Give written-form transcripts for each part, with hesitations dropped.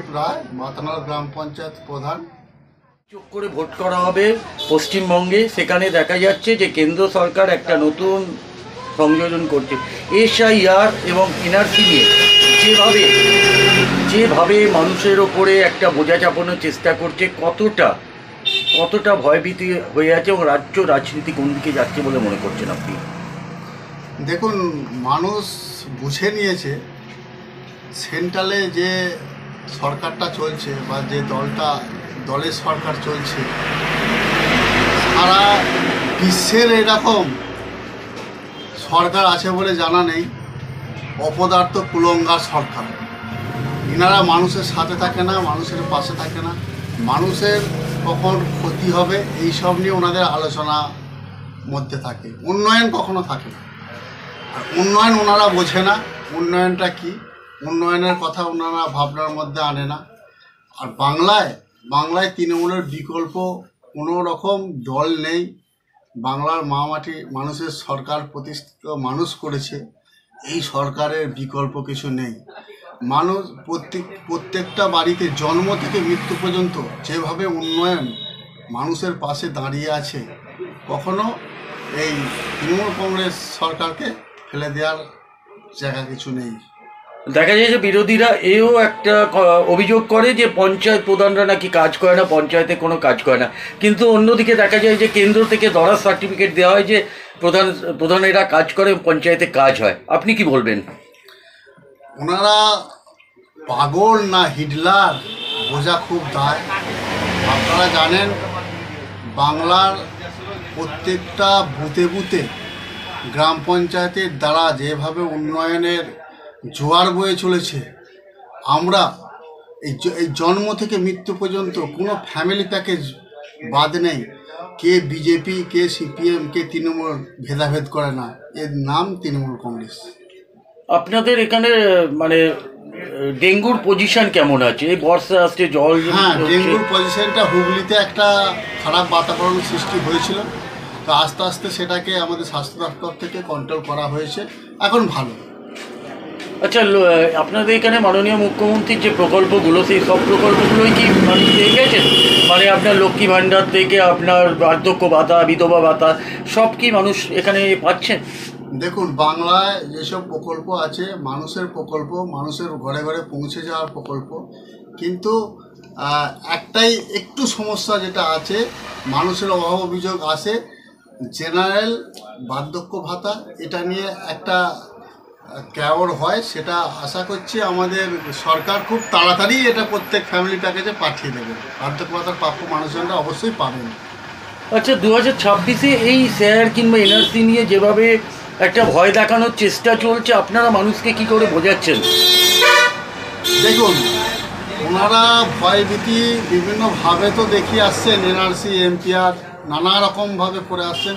রাজীব রায়, মাতানাল গ্রাম পঞ্চায়েত প্রধান। চোখ করে ভোট করা হবে পশ্চিমবঙ্গে, সেখানে দেখা যাচ্ছে যে কেন্দ্র সরকার একটা নতুন সংযোজন করছে এসআইআর এবং এনআরসি নিয়ে যেভাবে মানুষের ওপরে একটা বোঝা চাপানোর চেষ্টা করছে, কতটা ভয়ভীতি হয়ে আছে এবং রাজ্য রাজনীতি কোন দিকে যাচ্ছে বলে মনে করছেন আপনি? দেখুন, মানুষ বুঝে নিয়েছে সেন্ট্রালে যে সরকারটা চলছে বা যে দলের সরকার চলছে, সারা বিশ্বের এরকম সরকার আছে বলে জানা নেই। অপদার্থ কুলঙ্গার সরকার। এনারা মানুষের সাথে থাকে না, মানুষের পাশে থাকে না, মানুষের কখন ক্ষতি হবে এইসব নিয়ে ওনাদের আলোচনা মধ্যে থাকে। উন্নয়ন কখনো থাকে না। আর উন্নয়ন ওনারা বোঝে না। উন্নয়নটা কি, উন্নয়নের কথা ওনারা ভাবনার মধ্যে আনে না। আর বাংলায় তৃণমূলের বিকল্প কোনো রকম দল নেই। বাংলার মাটি মানুষের সরকার প্রতিষ্ঠিত মানুষ করেছে, এই সরকারের বিকল্প কিছু নেই। মানুষ প্রত্যেকটা বাড়িতে জন্ম থেকে মৃত্যু পর্যন্ত যেভাবে উন্নয়ন মানুষের পাশে দাঁড়িয়ে আছে, কখনো এই তৃণমূল কংগ্রেস সরকারকে ফেলে দেওয়ার জায়গা কিছু নেই। দেখা যায় যে বিরোধীরা এও একটা অভিযোগ করে যে পঞ্চায়েত প্রধানরা নাকি কাজ করে না, পঞ্চায়েতে কোনো কাজ করে না, কিন্তু অন্যদিকে দেখা যায় যে কেন্দ্র থেকে দরাজ সার্টিফিকেট দেওয়া হয় যে প্রধানেরা কাজ করে, পঞ্চায়েতে কাজ হয়। আপনি কি বলবেন? ওনারা পাগল না হিটলার বোঝা খুব দায়। আপনারা জানেন, বাংলার প্রত্যেকটা বুথে গ্রাম পঞ্চায়েতের দ্বারা যেভাবে উন্নয়নের জোয়ার বয়ে চলেছে, আমরা এই জন্ম থেকে মৃত্যু পর্যন্ত কোনো ফ্যামিলি প্যাকেজ বাদ নেই। কে বিজেপি, কে সিপিএম, কে তৃণমূল ভেদাভেদ করে না। এর নাম তৃণমূল কংগ্রেস। আপনাদের এখানে মানে ডেঙ্গুর পজিশন কেমন আছে? এই বর্ষা আসছে, জল। হ্যাঁ, ডেঙ্গুর পজিশনটা হুগলিতে একটা খারাপ বাতাবরণ সৃষ্টি হয়েছিল, তো আস্তে আস্তে সেটাকে আমাদের স্বাস্থ্য দপ্তর থেকে কন্ট্রোল করা হয়েছে, এখন ভালো। আচ্ছা, আপনাদের এখানে মাননীয় মুখ্যমন্ত্রীর যে প্রকল্পগুলো, সেই সব প্রকল্পগুলোই কি মানুষ পেয়ে গেছেন? মানে আপনার লক্ষ্মী ভাণ্ডার থেকে আপনার বার্ধক্য ভাতা, বিধবা ভাতা, সব কি মানুষ এখানে পাচ্ছেন? দেখুন, বাংলায় যেসব প্রকল্প আছে, মানুষের প্রকল্প, মানুষের ঘরে ঘরে পৌঁছে যাওয়ার প্রকল্প, কিন্তু একটাই একটু সমস্যা যেটা আছে, মানুষের অভাব অভিযোগ আসে জেনারেল বার্ধক্য ভাতা, এটা নিয়ে একটা কেওর হয়। সেটা আশা করছি আমাদের সরকার খুব তাড়াতাড়ি এটা প্রত্যেক ফ্যামিলি প্যাকেজে পাঠিয়ে দেবে। বার্ধক্য ভাতার প্রাপ্য মানুষজনরা অবশ্যই পাবেন। আচ্ছা, 2026-এ এই শেয়ার কিংবা এনআরসি নিয়ে যেভাবে একটা ভয় দেখানোর চেষ্টা চলছে, আপনারা মানুষকে কি করে বোঝাচ্ছেন? দেখুন, ওনারা ভয়ভীতি বিভিন্নভাবে তো দেখিয়ে আসছেন, এনআরসি, এমপিআর নানা রকমভাবে করে আসছেন,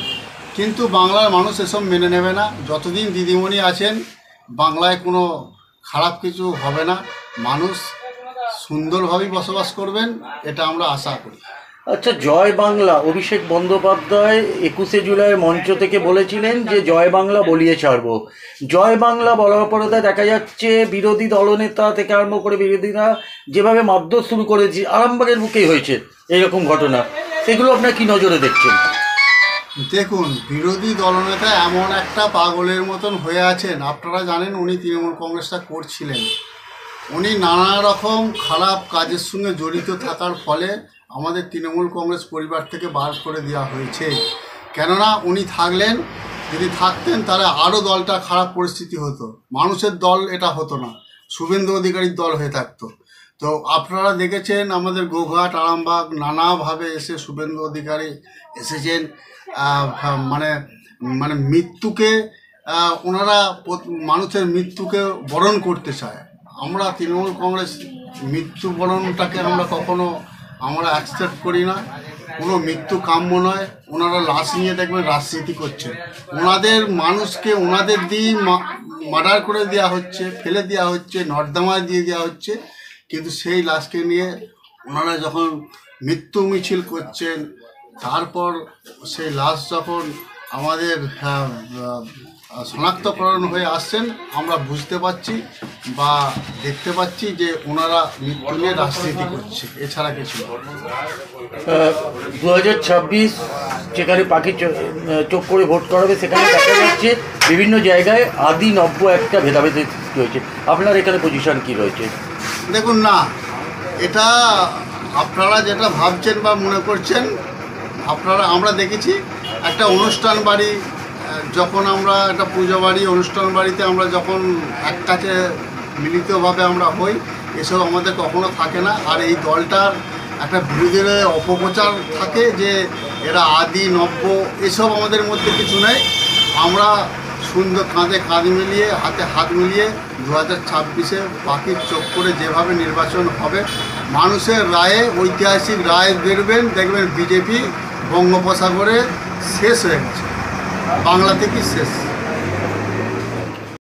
কিন্তু বাংলার মানুষ এসব মেনে নেবে না। যতদিন দিদিমণি আছেন, বাংলায় কোনো খারাপ কিছু হবে না, মানুষ সুন্দরভাবেই বসবাস করবেন, এটা আমরা আশা করি। আচ্ছা, জয় বাংলা, অভিষেক বন্দ্যোপাধ্যায় 21শে জুলাই মঞ্চ থেকে বলেছিলেন যে জয় বাংলা বলিয়ে ছাড়ব। জয় বাংলা বলার পরে দেখা যাচ্ছে বিরোধী দলনেতা থেকে আরম্ভ করে বিরোধীরা যেভাবে মারধর শুরু করেছে, আরামবাগের বুকেই হয়েছে এরকম ঘটনা, সেগুলো আপনার কি নজরে দেখছেন? দেখুন, বিরোধী দলনেতা এমন একটা পাগলের মতন হয়ে আছেন। আপনারা জানেন, উনি তৃণমূল কংগ্রেসটা করছিলেন, উনি নানা রকম খারাপ কাজের সঙ্গে জড়িত থাকার ফলে আমাদের তৃণমূল কংগ্রেস পরিবার থেকে বার করে দেওয়া হয়েছে। কেননা উনি যদি থাকতেন তাহলে আরও দলটা খারাপ পরিস্থিতি হতো, মানুষের দল এটা হতো না, শুভেন্দু অধিকারীর দল হয়ে থাকতো। তো আপনারা দেখেছেন আমাদের গোঘাট, আরামবাগ নানাভাবে এসে শুভেন্দু অধিকারী এসেছেন, মানে মানে মৃত্যুকে ওনারা মানুষের মৃত্যুকে বরণ করতে চায়। আমরা তৃণমূল কংগ্রেস মৃত্যুবরণটাকে আমরা অ্যাকসেপ্ট করি না। কোনো মৃত্যু কাম্য নয়। ওনারা লাশ নিয়ে দেখবেন রাজনীতি করছে, ওনাদের মানুষকে ওনাদের দিয়ে মার্ডার করে দেওয়া হচ্ছে, ফেলে দেওয়া হচ্ছে, নর্দমায় দিয়ে দেওয়া হচ্ছে, কিন্তু সেই লাশকে নিয়ে ওনারা যখন মৃত্যু মিছিল করছেন, তারপর সেই লাশ যখন আমাদের শনাক্তকরণ হয়ে আসছেন, আমরা বুঝতে পারছি বা দেখতে পাচ্ছি যে ওনারা মৃত্যু নিয়ে রাজনীতি করছে, এছাড়া কিছু না। 2026 যেখানে পাখি চোখ করে ভোট করাবে, সেখানে দেখা যাচ্ছে বিভিন্ন জায়গায় আদি নব্য একটা ভেদাভেদ সৃষ্টি হয়েছে। আপনার এখানে পজিশন কি রয়েছে? দেখুন না, এটা আপনারা যেটা ভাবছেন বা মনে করছেন, আমরা দেখেছি একটা অনুষ্ঠান বাড়ি, যখন আমরা একটা পুজো বাড়ি অনুষ্ঠান বাড়িতে আমরা যখন এক কাছে মিলিতভাবে আমরা হই, এসব আমাদের কখনো থাকে না। আর এই দলটার একটা বিরোধীদের অপপ্রচার থাকে যে এরা আদি নব্য, এসব আমাদের মধ্যে কিছু নেই। আমরা সুন্দর কাঁধে কাঁধ মিলিয়ে হাতে হাত মিলিয়ে 2026-এ পাখির চোখ করে যেভাবে নির্বাচন হবে, মানুষের রায়ে ঐতিহাসিক রায় দেখবেন বিজেপি বঙ্গোপসাগরে শেষ হয়ে গেছে, বাংলা থেকে শেষ।